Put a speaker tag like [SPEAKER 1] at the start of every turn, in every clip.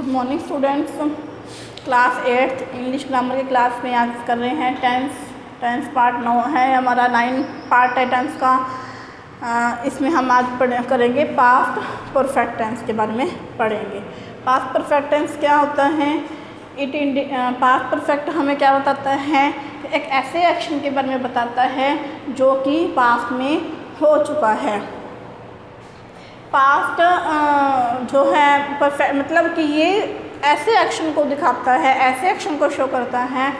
[SPEAKER 1] Good morning students. Class 8 English grammar की class में आज कर रहे हैं टेंस पार्ट 9 है हमारा, 9 पार्ट है टेंस का। इसमें हम आज करेंगे पास्ट परफेक्ट टेंस के बारे में पढ़ेंगे। पास्ट परफेक्ट टेंस क्या होता है? पास्ट परफेक्ट हमें क्या बताता है? एक ऐसे एक्शन के बारे में बताता है जो कि पास्ट में हो चुका है। पास्ट जो है परफेक्ट मतलब कि ये ऐसे एक्शन को दिखाता है, ऐसे एक्शन को शो करता है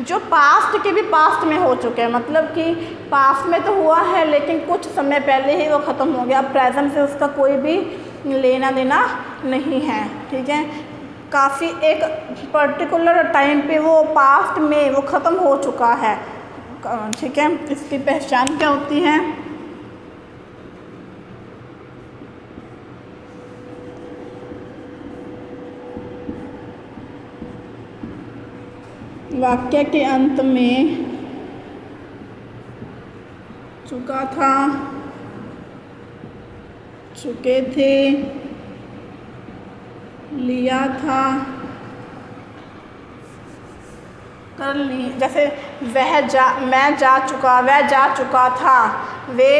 [SPEAKER 1] जो पास्ट के भी पास्ट में हो चुके हैं। मतलब कि पास्ट में तो हुआ है लेकिन कुछ समय पहले ही वो ख़त्म हो गया, अब प्रेजेंट से उसका कोई भी लेना देना नहीं है। ठीक है, काफ़ी एक पर्टिकुलर टाइम पे वो पास्ट में वो ख़त्म हो चुका है। ठीक है, इसकी पहचान क्या होती है? वाक्य के अंत में चुका था, चुके थे, लिया था, कर ली। जैसे मैं जा चुका, वह जा चुका था, वे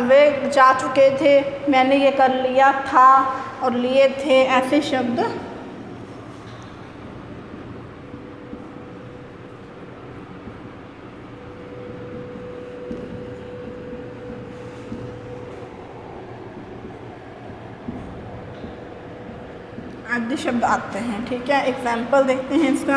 [SPEAKER 1] वे जा चुके थे, मैंने ये कर लिया था और लिए थे, ऐसे शब्द आदि शब्द आते हैं। ठीक है, एग्जाम्पल देखते हैं इसका।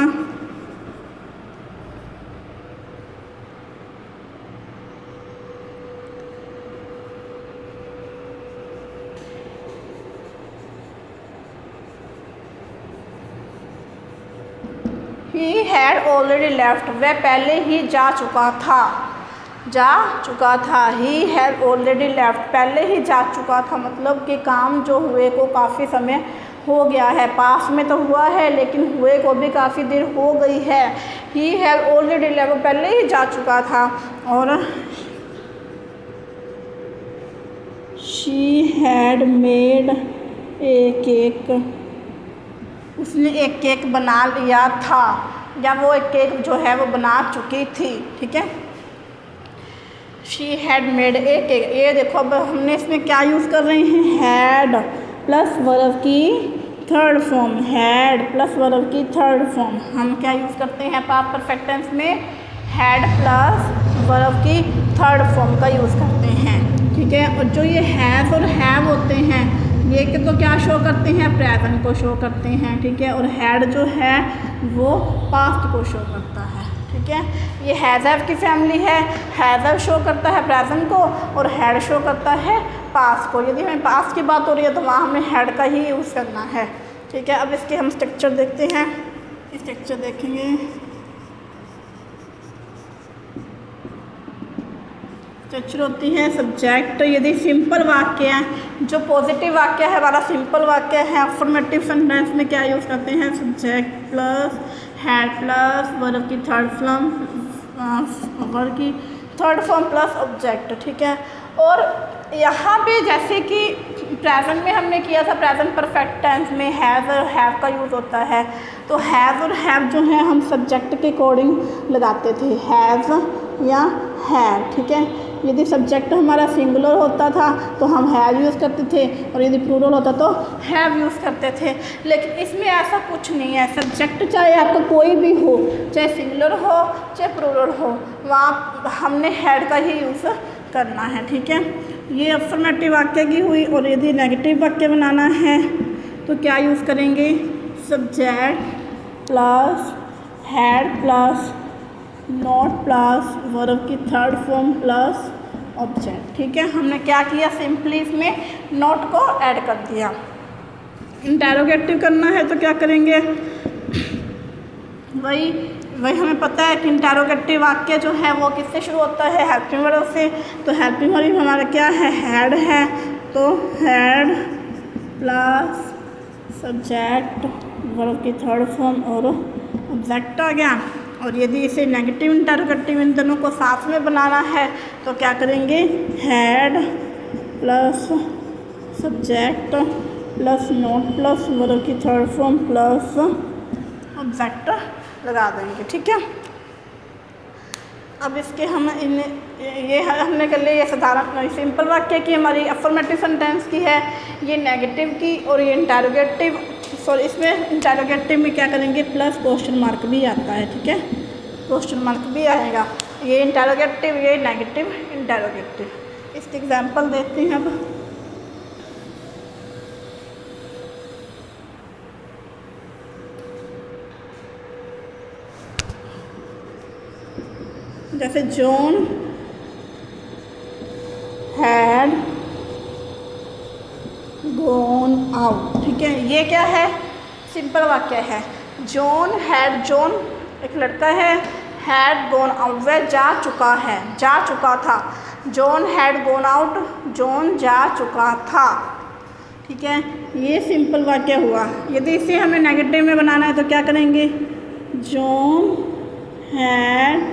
[SPEAKER 1] He had already left, वह पहले ही जा चुका था, He had already left, पहले ही जा चुका था। मतलब कि काम जो हुए को काफ़ी समय हो गया है, पास में तो हुआ है लेकिन हुए को भी काफ़ी देर हो गई है। He had already left, पहले ही जा चुका था। और she had made a cake, उसने एक केक बना लिया था या वो एक केक जो है वो बना चुकी थी। ठीक है, she had made a cake. ये देखो अब हमने इसमें क्या यूज़ कर रहे हैं? हैड प्लस वर्ब की third form, had plus verb की थर्ड फॉर्म। हम क्या यूज़ करते हैं पास्ट परफेक्ट टेंस में? हैड प्लस वर्ब की थर्ड फॉर्म का यूज़ करते हैं। ठीक है, और जो ये हैज़ और हैव होते हैं ये कि तो क्या शो करते हैं? प्रेजेंट को शो करते हैं। ठीक है, और हैड जो है वो पास्ट को शो करता है। ठीक है, ये हैज़ हैव की फैमिली है। हैज़ हैव शो करता है प्रेजेंट को और हैड शो करता है पास्ट को। यदि हमें पास्ट की बात हो रही है तो वहाँ हमें हैड का ही यूज़ करना है। ठीक है, अब इसके हम स्ट्रक्चर देखते हैं। स्ट्रक्चर देखेंगे, स्ट्रक्चर होती है सब्जेक्ट। यदि सिंपल वाक्य है, जो पॉजिटिव वाक्य है हमारा सिंपल वाक्य है, अफर्मेटिव सेंटेंस में क्या यूज़ करते हैं? Subject plus had plus verb की थर्ड फॉर्म, वर्ब की थर्ड फॉर्म प्लस ऑब्जेक्ट। ठीक है, और यहाँ पे जैसे कि प्रेजेंट में हमने किया था, प्रेजेंट परफेक्ट टेंस में हैज़ और हैव का यूज़ होता है। तो हैज़ और हैव जो है हम सब्जेक्ट के अकॉर्डिंग लगाते थे, हैज़ या हैव। ठीक है, यदि सब्जेक्ट हमारा सिंगुलर होता था तो हम हैव यूज़ करते थे और यदि प्लूरल होता तो हैव यूज़ करते थे। लेकिन इसमें ऐसा कुछ नहीं है, सब्जेक्ट चाहे आपका कोई भी हो, चाहे सिंगुलर हो चाहे प्लूरल हो, वहाँ हमने हैड का ही यूज़ करना है। ठीक है, ये अफर्मेटिव वाक्य की हुई। और यदि नेगेटिव वाक्य बनाना है तो क्या यूज़ करेंगे? Subject plus had plus not plus verb की थर्ड फॉर्म प्लस ऑब्जेक्ट। ठीक है, हमने क्या किया? सिंपली इसमें नॉट को ऐड कर दिया। इंटेरोगेटिव करना है तो क्या करेंगे? वही हमें पता है कि इंटेरोगेटिव वाक्य जो है वो किससे शुरू होता है? हेल्पिंग वर्ब से। तो हेल्पिंग वर्ब हमारा क्या है? हैड है। तो हैड प्लस सब्जेक्ट वर्ब की थर्ड फॉर्म और ऑब्जेक्ट आ गया। और यदि इसे नेगेटिव इंटरोगेटिव इन दोनों को साथ में बनाना है तो क्या करेंगे? Had plus subject plus note plus verb की थर्ड फॉर्म प्लस ऑब्जेक्ट लगा देंगे। ठीक है, अब इसके हम ये हमने कर लिया, ये साधारण सिंपल वाक्य की हमारी अफर्मेटिव सेंटेंस की है, ये नेगेटिव की, और ये इंटरोगेटिव, सॉरी इसमें इंटरोगेटिव में क्या करेंगे प्लस क्वेश्चन मार्क भी आता है। ठीक है, क्वेश्चन मार्क भी आएगा, ये इंटरोगेटिव, ये नेगेटिव इंटरोगेटिव। इसके एग्जांपल देखते हैं अब। जैसे जॉन हैड गॉन आउट। ठीक है, ये क्या है, सिंपल वाक्य है। जॉन हैड, जॉन एक लड़का है, हैड गॉन आउट वह जा चुका है, जा चुका था। John had gone out, John जा चुका था। ठीक है, ये सिंपल वाक्य हुआ। यदि इसे हमें नेगेटिव में बनाना है तो क्या करेंगे, John had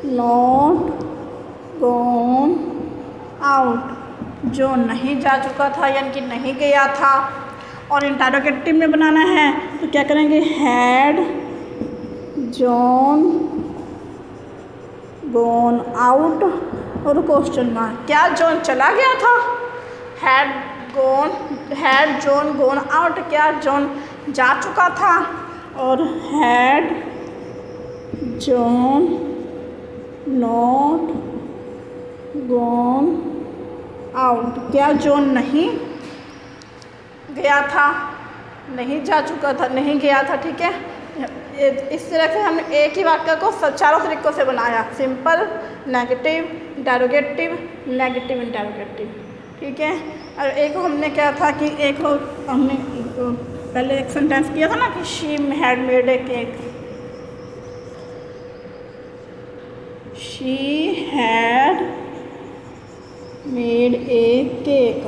[SPEAKER 1] not gone out, जो नहीं जा चुका था यानी कि नहीं गया था। और इंटरोगेटिव में बनाना है तो क्या करेंगे, हैड जॉन गॉन आउट और क्वेश्चन मार्क। क्या जॉन चला गया था, हैड जॉन गॉन आउट, क्या जॉन जा चुका था। और had John not gone out, क्या जॉन नहीं गया था, नहीं जा चुका था, नहीं गया था। ठीक है, इस तरह से हमने एक ही वाक्य को चारों तरीक़ों से बनाया, simple, negative, interrogative, negative interrogative. ठीक है, और एक हमने क्या था कि एक हमने पहले एक सेंटेंस किया था ना कि she had made a cake, she had made a cake,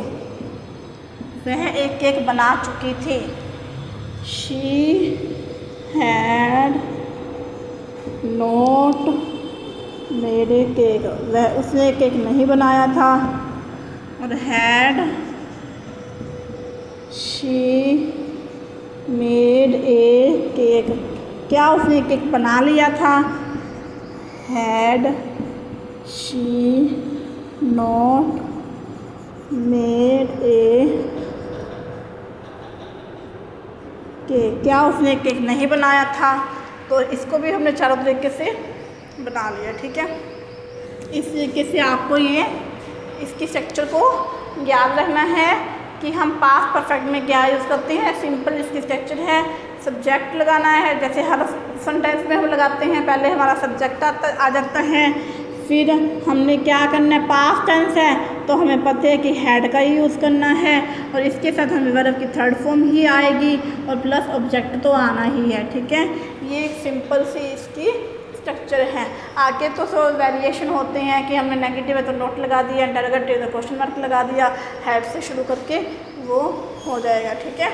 [SPEAKER 1] वह एक केक बना चुकी थी। She had not made a cake, वह उसने केक नहीं बनाया था। और had she made a cake, क्या उसने केक बना लिया था। Had she not made a cake, क्या उसने केक नहीं बनाया था। तो इसको भी हमने चारों तरीके से बना लिया। ठीक है, इस तरीके से आपको ये इसकी स्ट्रक्चर को याद रखना है कि हम पास्ट परफेक्ट में क्या यूज़ करते हैं। सिंपल इसकी स्ट्रक्चर है, सब्जेक्ट लगाना है, जैसे हर सेंटेंस में हम लगाते हैं, पहले हमारा सब्जेक्ट आ जाता है, फिर हमने क्या करना है, पास्ट टेंस है तो हमें पता है कि हैड का ही यूज़ करना है, और इसके साथ हमें वर्ब की थर्ड फॉर्म ही आएगी, और प्लस ऑब्जेक्ट तो आना ही है। ठीक है, ये एक सिंपल सी इसकी स्ट्रक्चर है। आगे तो सो वेरिएशन होते हैं कि हमने नेगेटिव है तो नोट लगा दिया, इंटरोगेटिव तो क्वेश्चन मार्क लगा दिया, हैड से शुरू करके वो हो जाएगा। ठीक है,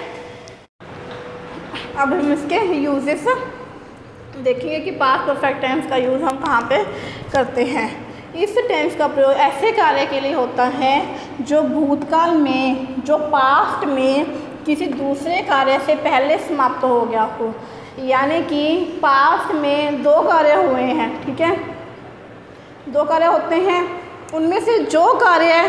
[SPEAKER 1] अब हम इसके यूजेस देखेंगे कि पास्ट परफेक्ट टेंस का यूज़ हम कहाँ पे करते हैं। इस टेंस का प्रयोग ऐसे कार्य के लिए होता है जो भूतकाल में, जो पास्ट में किसी दूसरे कार्य से पहले समाप्त हो गया हो, यानी कि पास्ट में दो कार्य हुए हैं। ठीक है, दो कार्य होते हैं, उनमें से जो कार्य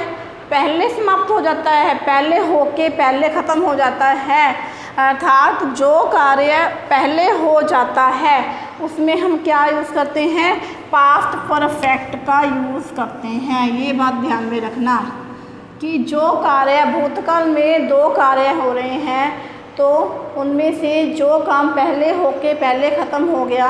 [SPEAKER 1] पहले समाप्त हो जाता है, पहले होके पहले ख़त्म हो जाता है, अर्थात जो कार्य पहले हो जाता है उसमें हम क्या यूज़ करते हैं, पास्ट परफेक्ट का यूज़ करते हैं। ये बात ध्यान में रखना कि जो कार्य भूतकाल में दो कार्य हो रहे हैं तो उनमें से जो काम पहले होके पहले ख़त्म हो गया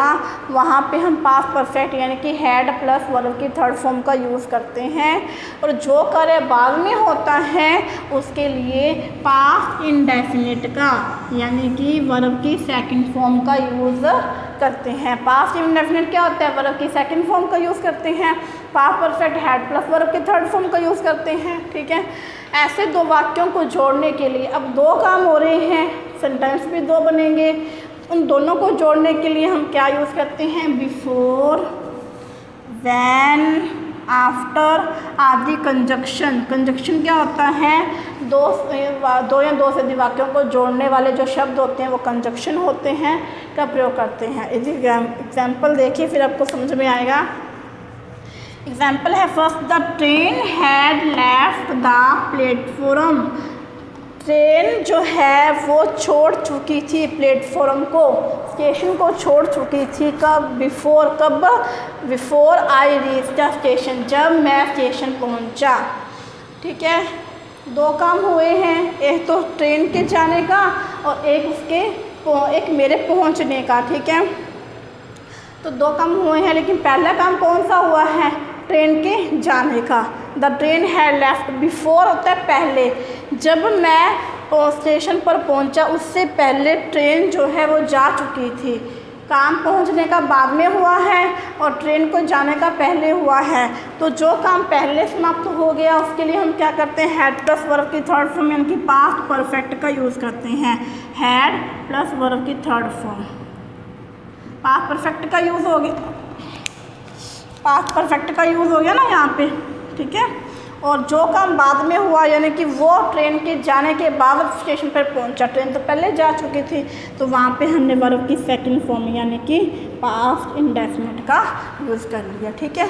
[SPEAKER 1] वहाँ पे हम पास्ट परफेक्ट यानी कि हैड प्लस वर्ब की थर्ड फॉर्म का यूज़ करते हैं, और जो कार्य बाद में होता है उसके लिए पास्ट इंडेफिनिट का यानी कि वर्ब की सेकंड फॉर्म का यूज़ करते हैं। पास्ट इंडेफिनिट क्या होता है, वर्ब की सेकंड फॉर्म का यूज़ करते हैं। Past perfect had plus verb की थर्ड फॉर्म का यूज़ करते हैं। ठीक है, ऐसे दो वाक्यों को जोड़ने के लिए अब दो काम हो रहे हैं, सेंटेंस भी दो बनेंगे, उन दोनों को जोड़ने के लिए हम क्या यूज़ करते हैं, बिफोर, व्हेन आफ्टर आदि कंजक्शन। कंजक्शन क्या होता है? दो या दो से अधिक वाक्यों को जोड़ने वाले जो शब्द होते हैं वो कंजक्शन होते हैं का प्रयोग करते हैं। एग्जाम्पल देखिए फिर आपको समझ में आएगा। एग्जाम्पल है first, the train had left the platform. Train जो है वो छोड़ चुकी थी प्लेटफॉर्म को, स्टेशन को छोड़ चुकी थी। कब? Before I reach the station, जब मैं स्टेशन पहुंचा। ठीक है, दो काम हुए हैं, एक तो ट्रेन के जाने का और एक मेरे पहुंचने का। ठीक है, तो दो काम हुए हैं, लेकिन पहला काम कौन सा हुआ है? ट्रेन के जाने का। The train had left, before होता है पहले, जब मैं स्टेशन पर पहुंचा उससे पहले ट्रेन जो है वो जा चुकी थी। काम पहुंचने का बाद में हुआ है और ट्रेन को जाने का पहले हुआ है। तो जो काम पहले समाप्त हो गया उसके लिए हम क्या करते हैं? हैड प्लस वर्ब की थर्ड फॉर्म यानी कि पास्ट परफेक्ट का यूज़ करते हैं। हैड प्लस वर्ब की थर्ड फॉर्म, पास्ट परफेक्ट का यूज़ हो गया, पास्ट परफेक्ट का यूज़ हो गया ना यहाँ पे। ठीक है, और जो काम बाद में हुआ यानी कि वो ट्रेन के जाने के बाद स्टेशन पर पहुंचा, ट्रेन तो पहले जा चुकी थी, तो वहाँ पे हमने वर्ब की सेकंड फॉर्म यानी कि पास्ट इंडेफिनिट का यूज़ कर लिया। ठीक है,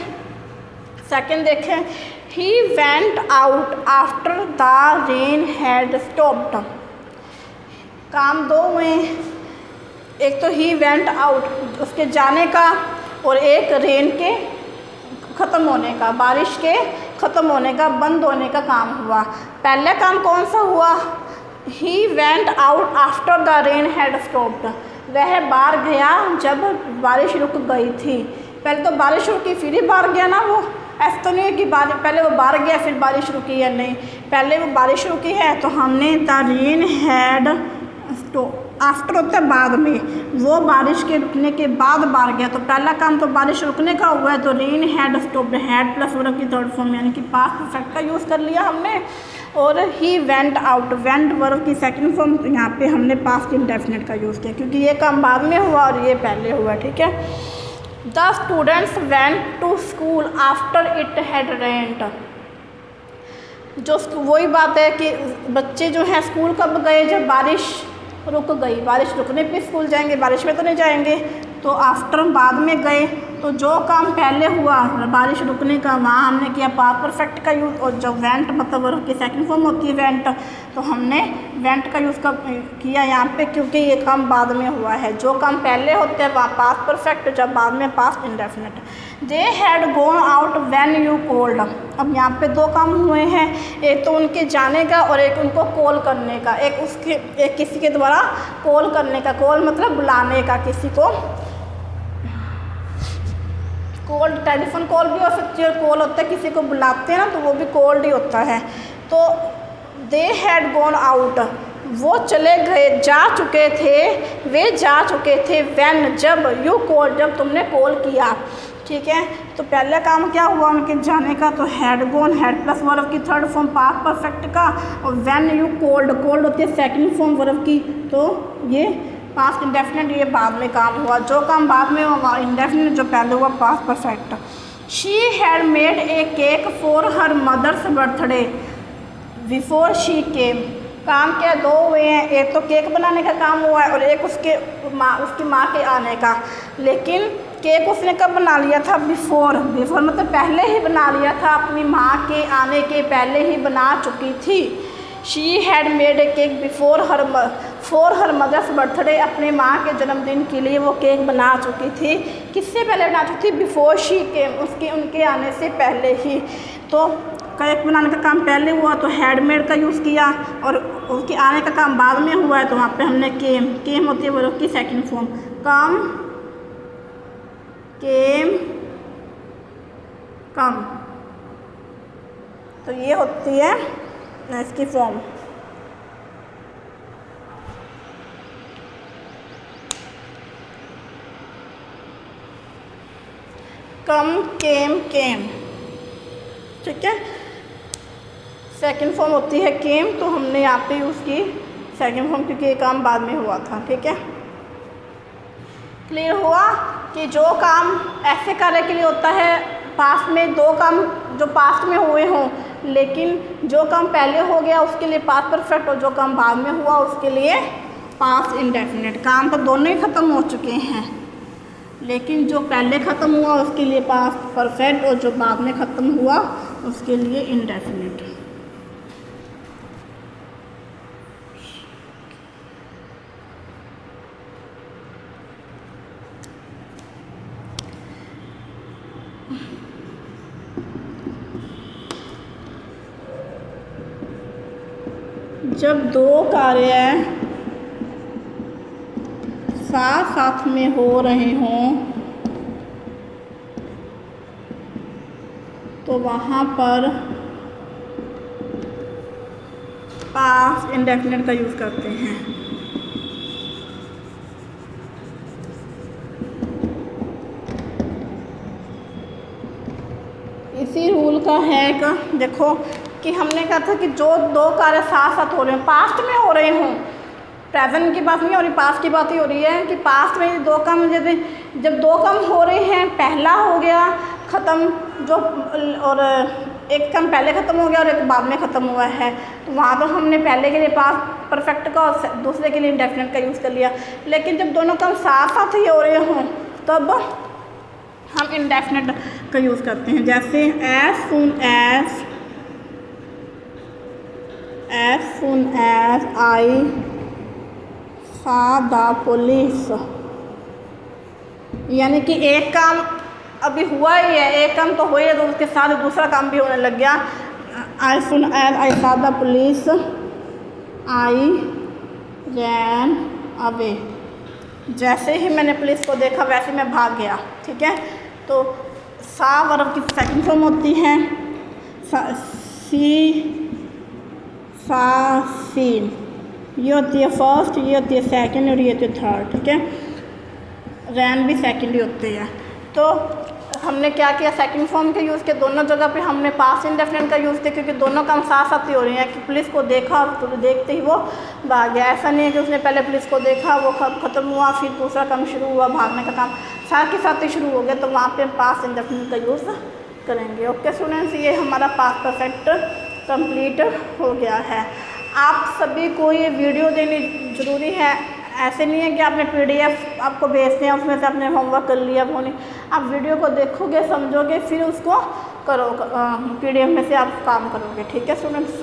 [SPEAKER 1] सेकंड देखें, he went out after the rain had stopped. काम दो हुए, एक तो ही वेंट आउट उसके जाने का और एक रेन के ख़त्म होने का, बारिश के ख़त्म होने का, बंद होने का काम हुआ। पहला काम कौन सा हुआ? He went out after the rain had stopped. वह बाहर गया जब बारिश रुक गई थी। पहले तो बारिश रुकी फिर ही बाहर गया ना, वो ऐसा तो नहीं है कि पहले वो बाहर गया फिर बारिश रुकी है, नहीं, पहले वो बारिश रुकी है तो हमने the rain had stop, after होता है बाद में, वो बारिश के रुकने के बाद बाहर गया। तो पहला काम तो बारिश रुकने का हुआ है, तो rain had stopped, had plus verb की थर्ड फॉर्म यानी कि पास्ट परफेक्ट का यूज़ कर लिया हमने। और he went out, went verb की सेकंड फॉर्म, तो यहाँ पे हमने पास्ट इंडेफिनिट का यूज़ किया क्योंकि ये काम बाद में हुआ और ये पहले हुआ। ठीक है, the students went to school after it had rained. जो वही बात है कि बच्चे जो हैं स्कूल कब गए? जब बारिश रुक गई। बारिश रुकने पे स्कूल जाएंगे, बारिश में तो नहीं जाएंगे। तो आफ्टर बाद में गए, तो जो काम पहले हुआ बारिश रुकने का वहाँ हमने किया पास्ट परफेक्ट का यूज़। और जब वेंट मतलब वर्ब की सेकंड फॉर्म होती है वेंट, तो हमने वेंट का यूज़ किया यहाँ पे क्योंकि ये काम बाद में हुआ है। जो काम पहले होते हैं वहाँ पास्ट परफेक्ट, जब बाद में past indefinite. They had gone out when you called. अब यहाँ पे दो काम हुए हैं, एक तो उनके जाने का और एक उनको कॉल करने का। एक किसी के द्वारा कॉल करने का, कॉल मतलब बुलाने का किसी को। कॉल टेलीफोन कॉल भी हो सकती है, कॉल होता है किसी को बुलाते हैं ना, तो वो भी कॉल्ड ही होता है। तो दे हैड गॉन आउट, वो चले गए, जा चुके थे, वे जा चुके थे। व्हेन जब, यू कॉल जब तुमने कॉल किया। ठीक है, तो पहला काम क्या हुआ उनके जाने का? तो had gone, had plus verb की थर्ड फॉर्म पास्ट परफेक्ट का। और व्हेन यू कॉल्ड, कॉल्ड होती है सेकंड फॉर्म वर्ब की, तो ये पास्ट इंडेफिनिट, ये बाद में काम हुआ। जो काम बाद में हुआ इंडेफिनिट, जो पहले हुआ past perfect. She had made a cake for her mother's birthday before she came. काम क्या दो हुए हैं, एक तो केक बनाने का काम हुआ है और एक उसकी माँ के आने का। लेकिन केक उसने कब बना लिया था? बिफोर मतलब पहले ही बना लिया था, अपनी माँ के आने के पहले ही बना चुकी थी। She had made a cake before her mother's birthday, अपने माँ के जन्मदिन के लिए वो केक बना चुकी थी। किससे पहले बना चुकी थी? बिफोर शी केम, उनके आने से पहले ही। तो केक बनाने का काम पहले हुआ तो हैडमेड का यूज़ किया, और उसके आने का काम बाद में हुआ है तो वहाँ पे हमने केम होती है वर्ब की सेकंड फॉर्म। कम, तो ये होती है इसकी फॉर्म। कम, केम। ठीक है, सेकंड फॉर्म होती है केम, तो हमने यहाँ पे यूज़ की सेकंड फॉर्म क्योंकि ये काम बाद में हुआ था। ठीक है, क्लियर हुआ कि जो काम ऐसे कार्य के लिए होता है पास्ट में दो काम जो पास्ट में हुए हों, लेकिन जो काम पहले हो गया उसके लिए पास्ट परफेक्ट और जो काम बाद में हुआ उसके लिए पास्ट इंडेफिनिट। काम तो दोनों ही ख़त्म हो चुके हैं, लेकिन जो पहले ख़त्म हुआ उसके लिए पास्ट परफेक्ट और जो बाद में ख़त्म हुआ उसके लिए इंडेफिनिट। जब दो कार्य साथ साथ में हो रहे हों तो वहाँ पर पास्ट इंडेफिनिट का यूज़ करते हैं। इसी रूल का है कि देखो कि हमने कहा था कि जो दो कार्य साथ साथ हो रहे हैं, पास्ट में हो रहे हों, प्रेजेंट की बात नहीं हो रही, पास्ट की बात ही हो रही है कि पास्ट में दो काम, जैसे जब दो काम हो रहे हैं, पहला हो गया ख़त्म जो और एक काम पहले ख़त्म हो गया और एक बाद में ख़त्म हुआ है, तो वहाँ पर हमने पहले के लिए पास्ट परफेक्ट का और दूसरे के लिए इंडेफिनिट का यूज़ कर लिया। लेकिन जब दोनों काम साथ साथ ही हो रहे हों तब हम इंडेफिनिट का यूज़ करते हैं। जैसे as soon as I saw the police, यानी कि एक काम अभी हुआ ही है, एक काम तो हो ही है तो उसके साथ दूसरा काम भी होने लग गया। as soon as I saw the police I ran away, जैसे ही मैंने पुलिस को देखा वैसे मैं भाग गया। ठीक है, तो सा वर्ब की सेकंड फॉर्म होती है, सी सा सीन, ये होती है फर्स्ट, ये होती है सेकंड और ये होती है थर्ड। ठीक है, रैन भी सेकंड ही होते हैं। तो हमने क्या किया, सेकंड फॉर्म का यूज़ किया, दोनों जगह पे हमने पास्ट इंडेफिनिट का यूज़ किया क्योंकि दोनों काम साथ साथ ही हो रही हैं कि पुलिस को देखा तो देखते ही वो भाग गया। ऐसा नहीं है कि उसने पहले पुलिस को देखा, वो ख़त्म हुआ, फिर दूसरा काम शुरू हुआ, भागने का काम साथ के साथ ही शुरू हो गया, तो वहाँ पे पास्ट इंडेफिनिट का यूज़ करेंगे। ओके स्टूडेंट्स, ये हमारा पास्ट परफेक्ट कंप्लीट हो गया है। आप सभी को ये वीडियो देनी ज़रूरी है, ऐसे नहीं है कि आपने PDF आपको भेजते हैं उसमें से आपने होमवर्क कर लिया, वो नहीं, आप वीडियो को देखोगे, समझोगे, फिर उसको करो, PDF में से आप काम करोगे। ठीक है स्टूडेंट्स।